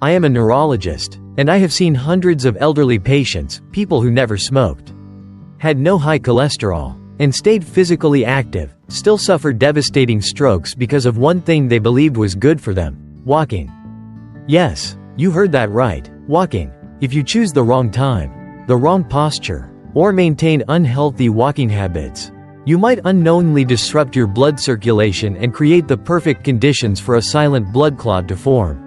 I am a neurologist, and I have seen hundreds of elderly patients, people who never smoked, had no high cholesterol, and stayed physically active, still suffered devastating strokes because of one thing they believed was good for them: walking. Yes, you heard that right, walking. If you choose the wrong time, the wrong posture, or maintain unhealthy walking habits, you might unknowingly disrupt your blood circulation and create the perfect conditions for a silent blood clot to form.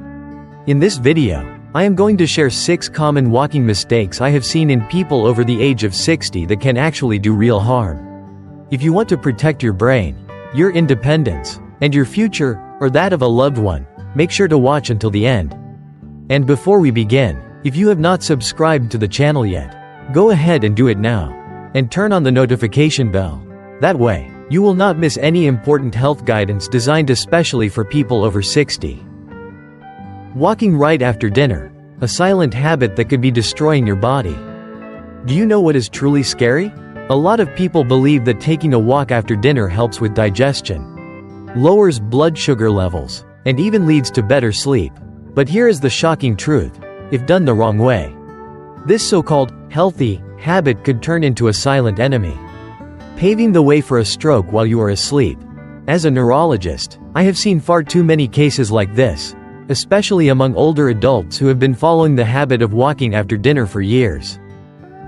In this video, I am going to share 6 common walking mistakes I have seen in people over the age of 60 that can actually do real harm. If you want to protect your brain, your independence, and your future, or that of a loved one, make sure to watch until the end. And before we begin, if you have not subscribed to the channel yet, go ahead and do it now. And turn on the notification bell. That way, you will not miss any important health guidance designed especially for people over 60. Walking right after dinner, a silent habit that could be destroying your body. Do you know what is truly scary? A lot of people believe that taking a walk after dinner helps with digestion, lowers blood sugar levels, and even leads to better sleep. But here is the shocking truth: if done the wrong way, this so-called healthy habit could turn into a silent enemy, paving the way for a stroke while you are asleep. As a neurologist, I have seen far too many cases like this, especially among older adults who have been following the habit of walking after dinner for years.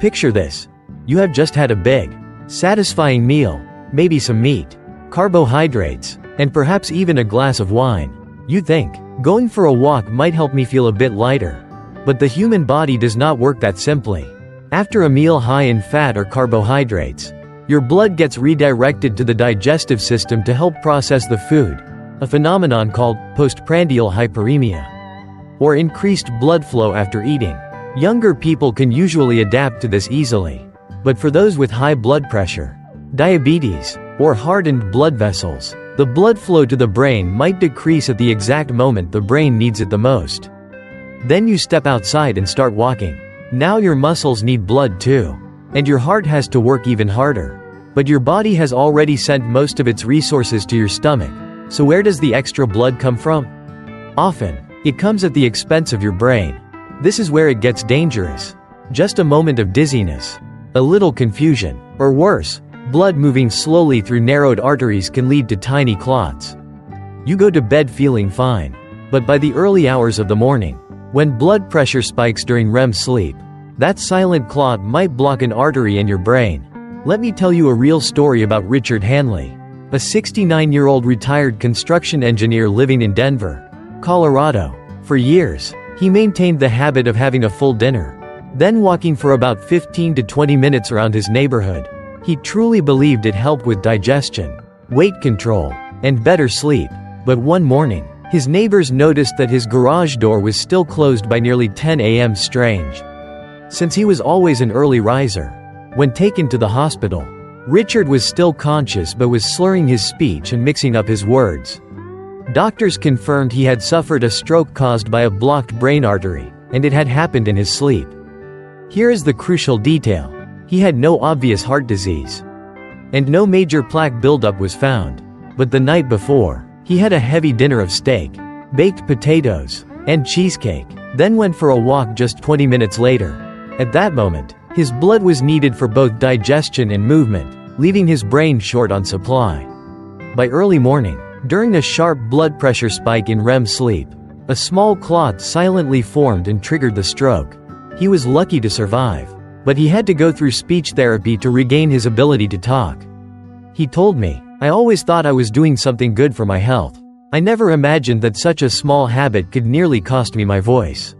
Picture this. You have just had a big, satisfying meal, maybe some meat, carbohydrates, and perhaps even a glass of wine. You think, going for a walk might help me feel a bit lighter. But the human body does not work that simply. After a meal high in fat or carbohydrates, your blood gets redirected to the digestive system to help process the food, a phenomenon called postprandial hyperemia, or increased blood flow after eating. Younger people can usually adapt to this easily. But for those with high blood pressure, diabetes, or hardened blood vessels, the blood flow to the brain might decrease at the exact moment the brain needs it the most. Then you step outside and start walking. Now your muscles need blood too. And your heart has to work even harder. But your body has already sent most of its resources to your stomach. So where does the extra blood come from? Often, it comes at the expense of your brain. This is where it gets dangerous. Just a moment of dizziness, a little confusion, or worse, blood moving slowly through narrowed arteries can lead to tiny clots. You go to bed feeling fine. But by the early hours of the morning, when blood pressure spikes during REM sleep, that silent clot might block an artery in your brain. Let me tell you a real story about Richard Hanley, a 69-year-old retired construction engineer living in Denver, Colorado. For years, he maintained the habit of having a full dinner, then walking for about 15 to 20 minutes around his neighborhood. He truly believed it helped with digestion, weight control, and better sleep. But one morning, his neighbors noticed that his garage door was still closed by nearly 10 a.m. Strange, since he was always an early riser. When taken to the hospital, Richard was still conscious but was slurring his speech and mixing up his words. Doctors confirmed he had suffered a stroke caused by a blocked brain artery, and it had happened in his sleep. Here is the crucial detail. He had no obvious heart disease, and no major plaque buildup was found. But the night before, he had a heavy dinner of steak, baked potatoes, and cheesecake, then went for a walk just 20 minutes later. At that moment, his blood was needed for both digestion and movement, leaving his brain short on supply. By early morning, during a sharp blood pressure spike in REM sleep, a small clot silently formed and triggered the stroke. He was lucky to survive, but he had to go through speech therapy to regain his ability to talk. He told me, "I always thought I was doing something good for my health. I never imagined that such a small habit could nearly cost me my voice."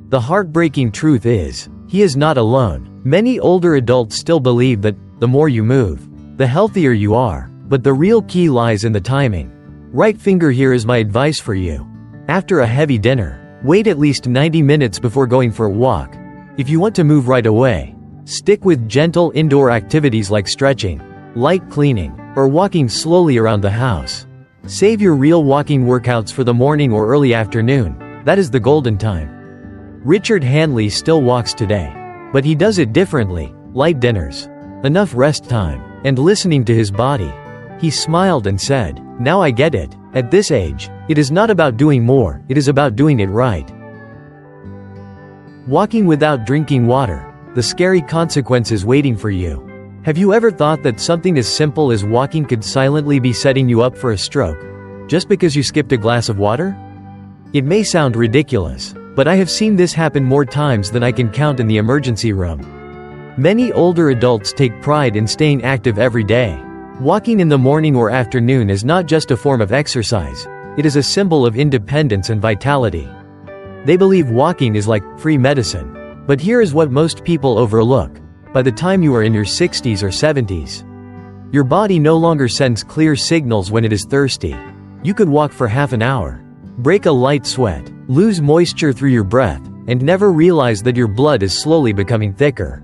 The heartbreaking truth is, he is not alone. Many older adults still believe that the more you move, the healthier you are. But the real key lies in the timing. Right finger, here is my advice for you. After a heavy dinner, wait at least 90 minutes before going for a walk. If you want to move right away, stick with gentle indoor activities like stretching, light cleaning, or walking slowly around the house. Save your real walking workouts for the morning or early afternoon. That is the golden time. Richard Hanley still walks today, but he does it differently: light dinners, enough rest time, and listening to his body. He smiled and said, "Now I get it. At this age, it is not about doing more, it is about doing it right." Walking without drinking water. The scary consequences waiting for you. Have you ever thought that something as simple as walking could silently be setting you up for a stroke, just because you skipped a glass of water? It may sound ridiculous, but I have seen this happen more times than I can count in the emergency room. Many older adults take pride in staying active every day. Walking in the morning or afternoon is not just a form of exercise, it is a symbol of independence and vitality. They believe walking is like free medicine. But here is what most people overlook. By the time you are in your 60s or 70s, your body no longer sends clear signals when it is thirsty. You could walk for half an hour, break a light sweat, lose moisture through your breath, and never realize that your blood is slowly becoming thicker.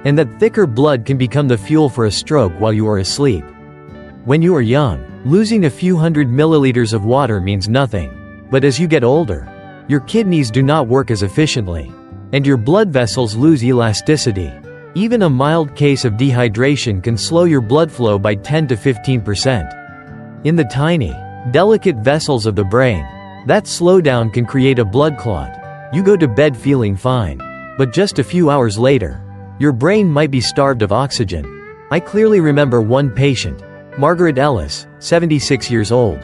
And that thicker blood can become the fuel for a stroke while you are asleep. When you are young, losing a few hundred milliliters of water means nothing. But as you get older, your kidneys do not work as efficiently, and your blood vessels lose elasticity. Even a mild case of dehydration can slow your blood flow by 10 to 15%. In the tiny, delicate vessels of the brain, that slowdown can create a blood clot. You go to bed feeling fine, but just a few hours later, your brain might be starved of oxygen. I clearly remember one patient, Margaret Ellis, 76 years old,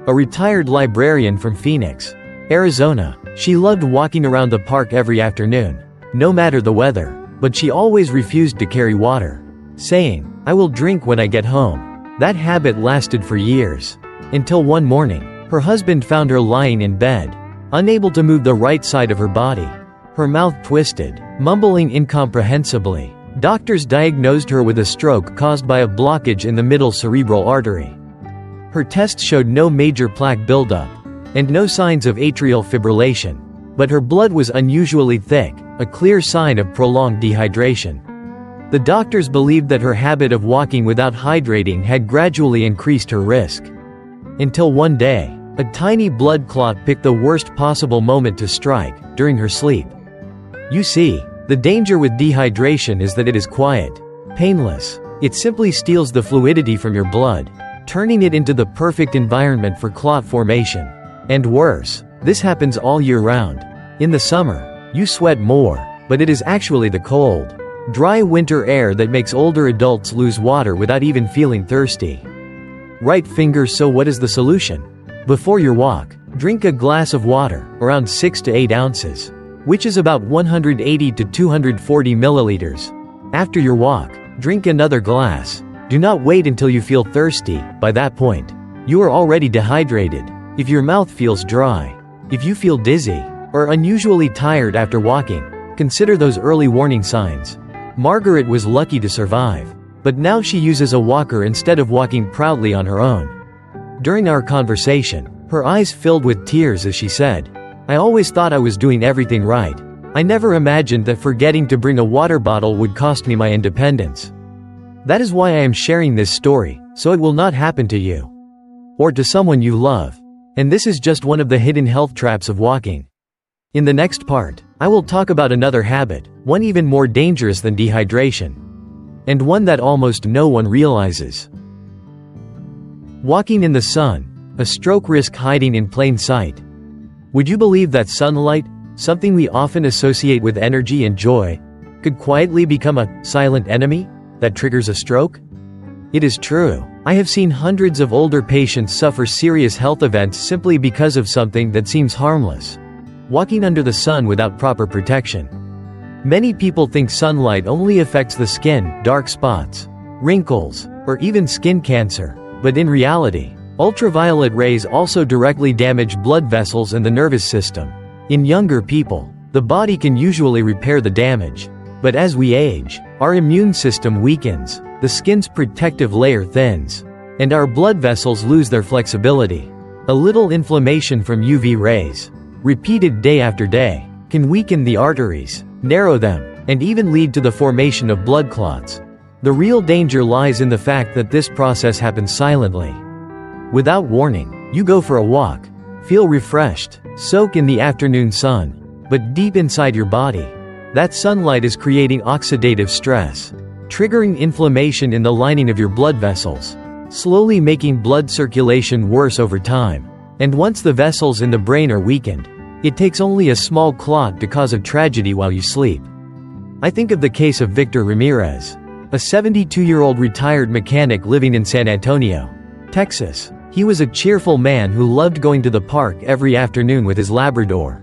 a retired librarian from Phoenix, Arizona. She loved walking around the park every afternoon, no matter the weather, but she always refused to carry water, saying, "I will drink when I get home." That habit lasted for years, until one morning, her husband found her lying in bed, unable to move the right side of her body, her mouth twisted, mumbling incomprehensibly. Doctors diagnosed her with a stroke caused by a blockage in the middle cerebral artery. Her tests showed no major plaque buildup, and no signs of atrial fibrillation. But her blood was unusually thick, a clear sign of prolonged dehydration. The doctors believed that her habit of walking without hydrating had gradually increased her risk. Until one day, a tiny blood clot picked the worst possible moment to strike, during her sleep. You see, the danger with dehydration is that it is quiet, painless. It simply steals the fluidity from your blood, turning it into the perfect environment for clot formation. And worse, this happens all year round. In the summer, you sweat more, but it is actually the cold, dry winter air that makes older adults lose water without even feeling thirsty. Right finger. So what is the solution? Before your walk, drink a glass of water, around 6 to 8 ounces, which is about 180 to 240 milliliters. After your walk, drink another glass. Do not wait until you feel thirsty. By that point, you are already dehydrated. If your mouth feels dry, if you feel dizzy, or unusually tired after walking, consider those early warning signs. Margaret was lucky to survive, but now she uses a walker instead of walking proudly on her own. During our conversation, her eyes filled with tears as she said, "I always thought I was doing everything right. I never imagined that forgetting to bring a water bottle would cost me my independence." That is why I am sharing this story, so it will not happen to you. Or to someone you love. And this is just one of the hidden health traps of walking. In the next part, I will talk about another habit, one even more dangerous than dehydration. And one that almost no one realizes. Walking in the sun, a stroke risk hiding in plain sight. Would you believe that sunlight, something we often associate with energy and joy, could quietly become a silent enemy that triggers a stroke? It is true. I have seen hundreds of older patients suffer serious health events simply because of something that seems harmless. Walking under the sun without proper protection. Many people think sunlight only affects the skin, dark spots, wrinkles, or even skin cancer. But in reality, ultraviolet rays also directly damage blood vessels and the nervous system. In younger people, the body can usually repair the damage. But as we age, our immune system weakens, the skin's protective layer thins, and our blood vessels lose their flexibility. A little inflammation from UV rays, repeated day after day, can weaken the arteries, narrow them, and even lead to the formation of blood clots. The real danger lies in the fact that this process happens silently. Without warning, you go for a walk, feel refreshed, soak in the afternoon sun, but deep inside your body, that sunlight is creating oxidative stress, triggering inflammation in the lining of your blood vessels, slowly making blood circulation worse over time. And once the vessels in the brain are weakened, It takes only a small clot to cause a tragedy while you sleep. I think of the case of Victor Ramirez, a 72-year-old retired mechanic living in San Antonio, Texas. He was a cheerful man who loved going to the park every afternoon with his Labrador.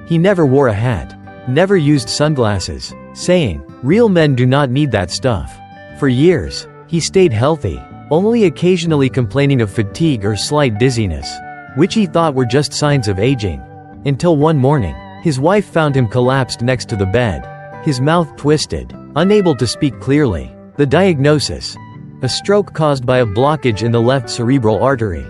He never wore a hat, never used sunglasses, saying, "Real men do not need that stuff." For years, he stayed healthy, only occasionally complaining of fatigue or slight dizziness, which he thought were just signs of aging. Until one morning, his wife found him collapsed next to the bed, his mouth twisted, unable to speak clearly. The diagnosis: a stroke caused by a blockage in the left cerebral artery.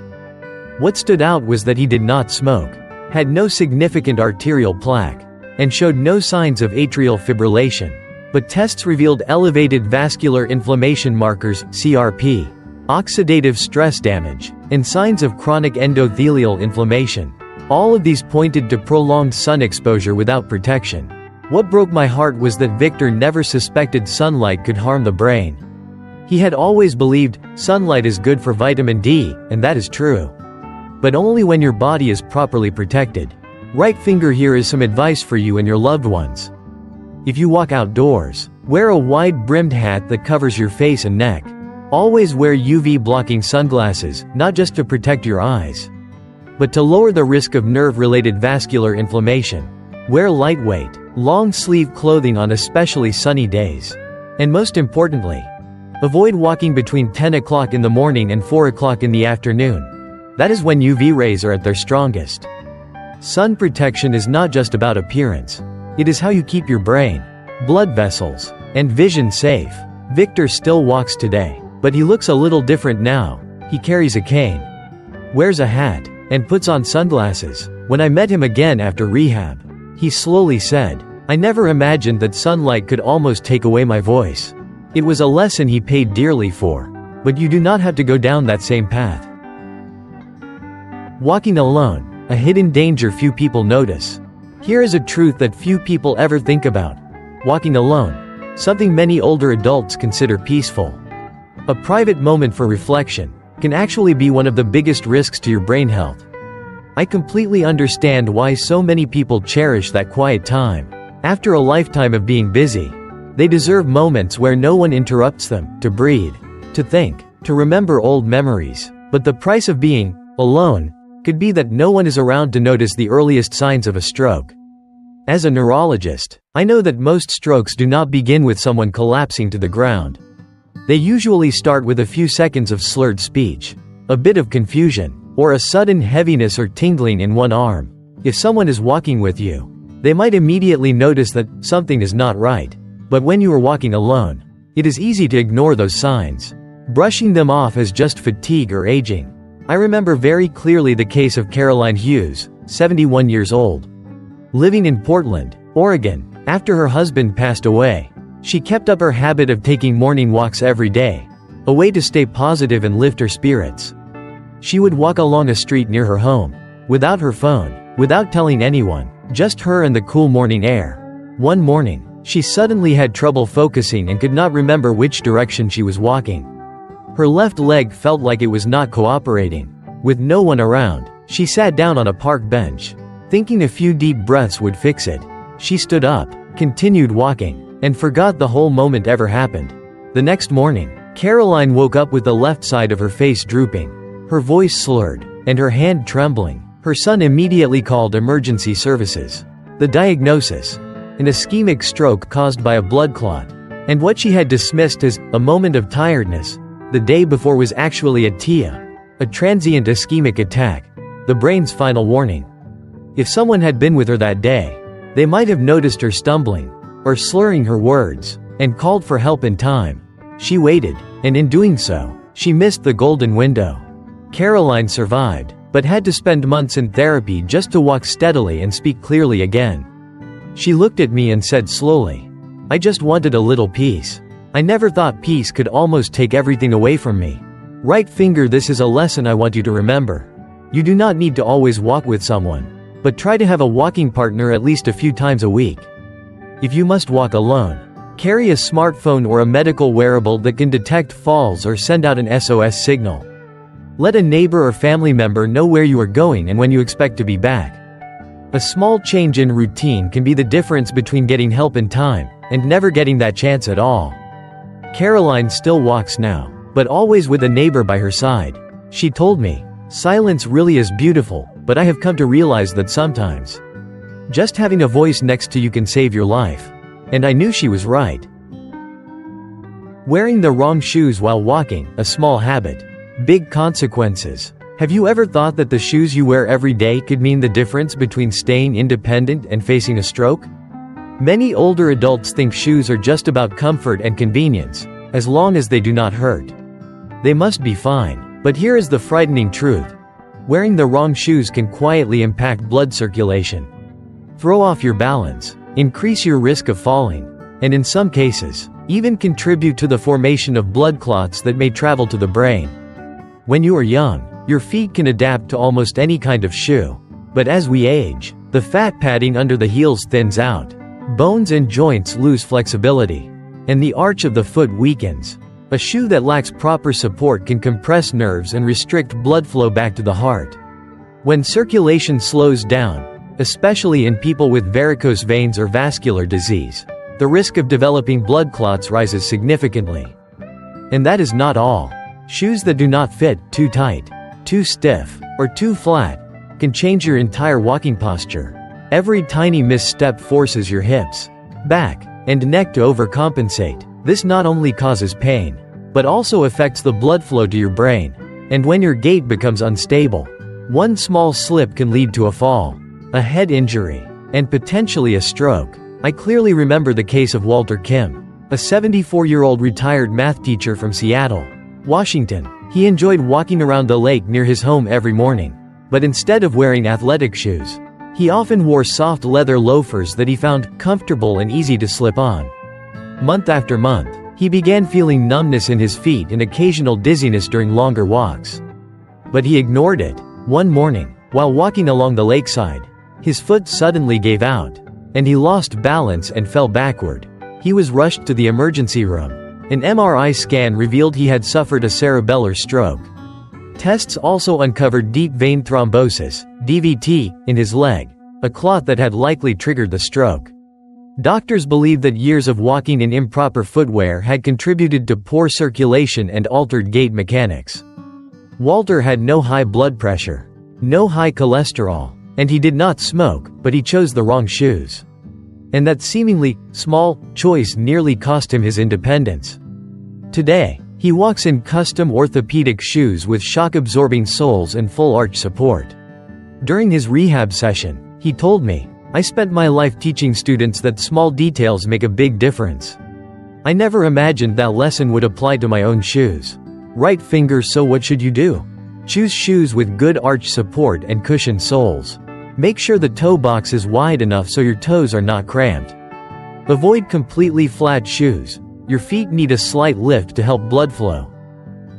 What stood out was that he did not smoke, had no significant arterial plaque, and showed no signs of atrial fibrillation. But tests revealed elevated vascular inflammation markers, CRP, oxidative stress damage, and signs of chronic endothelial inflammation. All of these pointed to prolonged sun exposure without protection. What broke my heart was that Victor never suspected sunlight could harm the brain. He had always believed sunlight is good for vitamin D, and that is true. But only when your body is properly protected. Right finger, here is some advice for you and your loved ones. If you walk outdoors, wear a wide-brimmed hat that covers your face and neck. Always wear UV-blocking sunglasses, not just to protect your eyes, but to lower the risk of nerve-related vascular inflammation. Wear lightweight, long-sleeve clothing on especially sunny days. And most importantly, avoid walking between 10 o'clock in the morning and 4 o'clock in the afternoon. That is when UV rays are at their strongest. Sun protection is not just about appearance. It is how you keep your brain, blood vessels, and vision safe. Victor still walks today, but he looks a little different now. He carries a cane, wears a hat, and puts on sunglasses. When I met him again after rehab, he slowly said, "I never imagined that sunlight could almost take away my voice." It was a lesson he paid dearly for. But you do not have to go down that same path. Walking alone, a hidden danger few people notice. Here is a truth that few people ever think about. Walking alone, something many older adults consider peaceful, a private moment for reflection, can actually be one of the biggest risks to your brain health. I completely understand why so many people cherish that quiet time. After a lifetime of being busy, they deserve moments where no one interrupts them, to breathe, to think, to remember old memories. But the price of being alone could be that no one is around to notice the earliest signs of a stroke. As a neurologist, I know that most strokes do not begin with someone collapsing to the ground. They usually start with a few seconds of slurred speech, a bit of confusion, or a sudden heaviness or tingling in one arm. If someone is walking with you, they might immediately notice that something is not right. But when you are walking alone, it is easy to ignore those signs, brushing them off as just fatigue or aging. I remember very clearly the case of Caroline Hughes, 71 years old, living in Portland, Oregon. After her husband passed away, she kept up her habit of taking morning walks every day, a way to stay positive and lift her spirits. She would walk along a street near her home, without her phone, without telling anyone, just her and the cool morning air. One morning, she suddenly had trouble focusing and could not remember which direction she was walking. Her left leg felt like it was not cooperating. With no one around, she sat down on a park bench, thinking a few deep breaths would fix it. She stood up, continued walking, and forgot the whole moment ever happened. The next morning, Caroline woke up with the left side of her face drooping, her voice slurred, and her hand trembling. Her son immediately called emergency services. The diagnosis: an ischemic stroke caused by a blood clot. And what she had dismissed as a moment of tiredness the day before was actually a TIA, a transient ischemic attack, the brain's final warning. If someone had been with her that day, they might have noticed her stumbling, or slurring her words, and called for help in time. She waited, and in doing so, she missed the golden window. Caroline survived, but had to spend months in therapy just to walk steadily and speak clearly again. She looked at me and said slowly, "I just wanted a little peace. I never thought peace could almost take everything away from me." Right finger, this is a lesson I want you to remember. You do not need to always walk with someone, but try to have a walking partner at least a few times a week. If you must walk alone, carry a smartphone or a medical wearable that can detect falls or send out an SOS signal. Let a neighbor or family member know where you are going and when you expect to be back. A small change in routine can be the difference between getting help in time and never getting that chance at all. Caroline still walks now, but always with a neighbor by her side. She told me, "Silence really is beautiful, but I have come to realize that sometimes just having a voice next to you can save your life." And I knew she was right. Wearing the wrong shoes while walking, a small habit, big consequences. Have you ever thought that the shoes you wear every day could mean the difference between staying independent and facing a stroke? Many older adults think shoes are just about comfort and convenience, as long as they do not hurt. They must be fine. But here is the frightening truth. Wearing the wrong shoes can quietly impact blood circulation, throw off your balance, increase your risk of falling, and in some cases, even contribute to the formation of blood clots that may travel to the brain. When you are young, your feet can adapt to almost any kind of shoe. But as we age, the fat padding under the heels thins out, bones and joints lose flexibility, and the arch of the foot weakens. A shoe that lacks proper support can compress nerves and restrict blood flow back to the heart. When circulation slows down, especially in people with varicose veins or vascular disease, the risk of developing blood clots rises significantly. And that is not all. Shoes that do not fit, too tight, too stiff, or too flat, can change your entire walking posture. Every tiny misstep forces your hips, back, and neck to overcompensate. This not only causes pain, but also affects the blood flow to your brain. And when your gait becomes unstable, one small slip can lead to a fall, a head injury, and potentially a stroke. I clearly remember the case of Walter Kim, a 74-year-old retired math teacher from Seattle, Washington. He enjoyed walking around the lake near his home every morning. But instead of wearing athletic shoes, he often wore soft leather loafers that he found comfortable and easy to slip on. Month after month, he began feeling numbness in his feet and occasional dizziness during longer walks. But he ignored it. One morning, while walking along the lakeside, his foot suddenly gave out, and he lost balance and fell backward. He was rushed to the emergency room. An MRI scan revealed he had suffered a cerebellar stroke. Tests also uncovered deep vein thrombosis, DVT, in his leg, a clot that had likely triggered the stroke. Doctors believe that years of walking in improper footwear had contributed to poor circulation and altered gait mechanics. Walter had no high blood pressure, no high cholesterol, and he did not smoke, but he chose the wrong shoes. And that seemingly small choice nearly cost him his independence. Today, he walks in custom orthopedic shoes with shock-absorbing soles and full arch support. During his rehab session, he told me, "I spent my life teaching students that small details make a big difference. I never imagined that lesson would apply to my own shoes." Right finger. So what should you do? Choose shoes with good arch support and cushioned soles. Make sure the toe box is wide enough so your toes are not cramped. Avoid completely flat shoes. Your feet need a slight lift to help blood flow.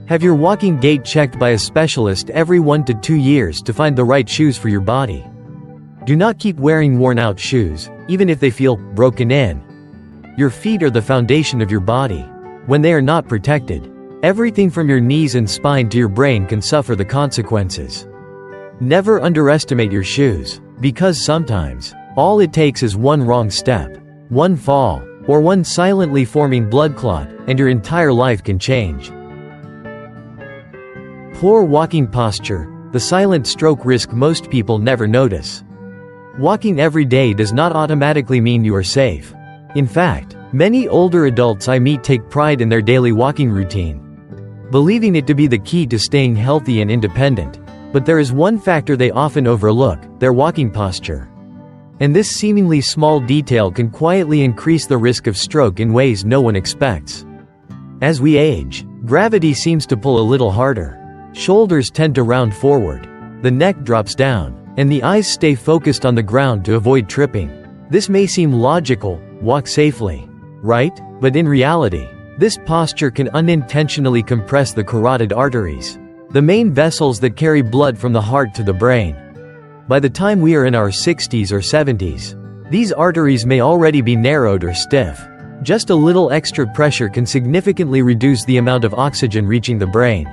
Have your walking gait checked by a specialist every 1 to 2 years to find the right shoes for your body. Do not keep wearing worn-out shoes, even if they feel broken in. Your feet are the foundation of your body. When they are not protected, everything from your knees and spine to your brain can suffer the consequences. Never underestimate your shoes, because sometimes, all it takes is one wrong step, one fall, or one silently forming blood clot, and your entire life can change. Poor walking posture, the silent stroke risk most people never notice. Walking every day does not automatically mean you are safe. In fact, many older adults I meet take pride in their daily walking routine, believing it to be the key to staying healthy and independent. But there is one factor they often overlook: their walking posture. And this seemingly small detail can quietly increase the risk of stroke in ways no one expects. As we age, gravity seems to pull a little harder. Shoulders tend to round forward, the neck drops down, and the eyes stay focused on the ground to avoid tripping. This may seem logical: walk safely, right? But in reality, this posture can unintentionally compress the carotid arteries, the main vessels that carry blood from the heart to the brain. By the time we are in our 60s or 70s, these arteries may already be narrowed or stiff. Just a little extra pressure can significantly reduce the amount of oxygen reaching the brain.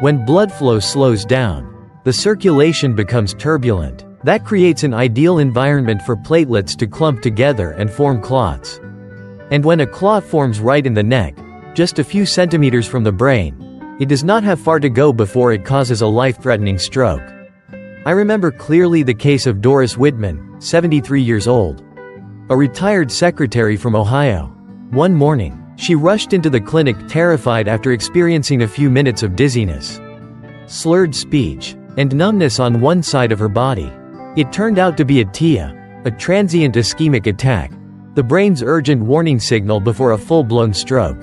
When blood flow slows down, the circulation becomes turbulent, That creates an ideal environment for platelets to clump together and form clots. And when a clot forms right in the neck, just a few centimeters from the brain, it does not have far to go before it causes a life-threatening stroke. I remember clearly the case of Doris Whitman, 73 years old, a retired secretary from Ohio. One morning, she rushed into the clinic terrified after experiencing a few minutes of dizziness, slurred speech, and numbness on one side of her body. It turned out to be a TIA, a transient ischemic attack, the brain's urgent warning signal before a full-blown stroke.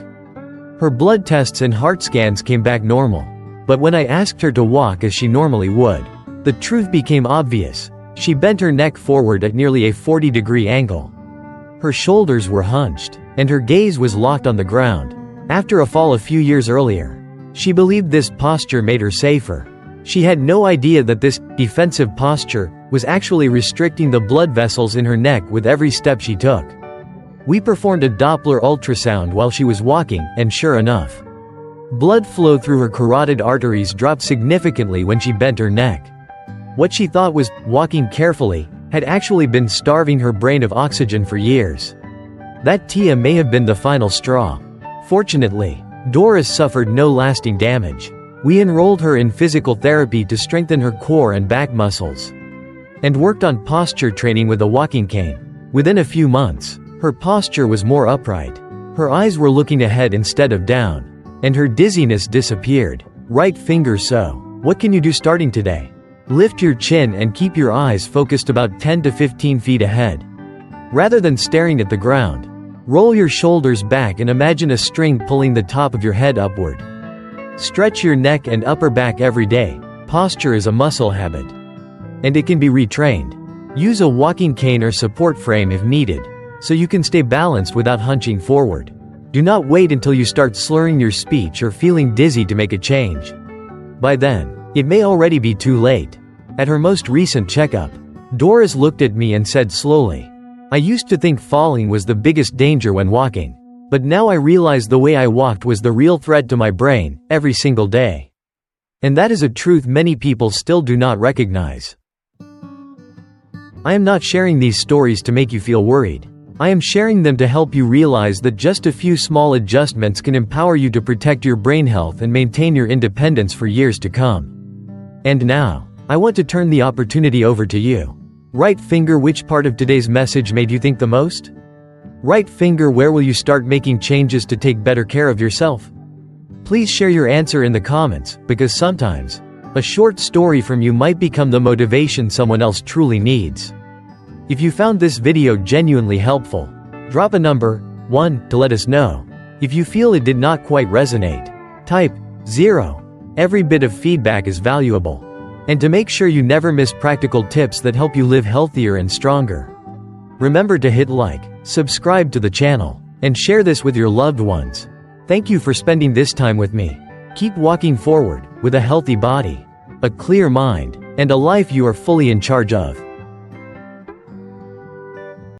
Her blood tests and heart scans came back normal. But when I asked her to walk as she normally would, the truth became obvious. She bent her neck forward at nearly a 40-degree angle. Her shoulders were hunched, and her gaze was locked on the ground. After a fall a few years earlier, she believed this posture made her safer. She had no idea that this defensive posture was actually restricting the blood vessels in her neck with every step she took. We performed a Doppler ultrasound while she was walking, and sure enough, blood flow through her carotid arteries dropped significantly when she bent her neck. What she thought was walking carefully had actually been starving her brain of oxygen for years. That TIA may have been the final straw. Fortunately, Doris suffered no lasting damage. We enrolled her in physical therapy to strengthen her core and back muscles, and worked on posture training with a walking cane. Within a few months, her posture was more upright. Her eyes were looking ahead instead of down, and her dizziness disappeared. Right finger so. What can you do starting today? Lift your chin and keep your eyes focused about 10 to 15 feet ahead. Rather than staring at the ground, roll your shoulders back and imagine a string pulling the top of your head upward. Stretch your neck and upper back every day. Posture is a muscle habit, and it can be retrained. Use a walking cane or support frame if needed, so you can stay balanced without hunching forward. Do not wait until you start slurring your speech or feeling dizzy to make a change. By then, it may already be too late. At her most recent checkup, Doris looked at me and said slowly, "I used to think falling was the biggest danger when walking. But now I realize the way I walked was the real threat to my brain, every single day." And that is a truth many people still do not recognize. I am not sharing these stories to make you feel worried. I am sharing them to help you realize that just a few small adjustments can empower you to protect your brain health and maintain your independence for years to come. And now, I want to turn the opportunity over to you. Right finger, which part of today's message made you think the most? Right finger, where will you start making changes to take better care of yourself? Please share your answer in the comments, because sometimes, a short story from you might become the motivation someone else truly needs. If you found this video genuinely helpful, drop a number 1 to let us know. If you feel it did not quite resonate, type 0. Every bit of feedback is valuable. And to make sure you never miss practical tips that help you live healthier and stronger, remember to hit like, subscribe to the channel, and share this with your loved ones. Thank you for spending this time with me. Keep walking forward, with a healthy body, a clear mind, and a life you are fully in charge of.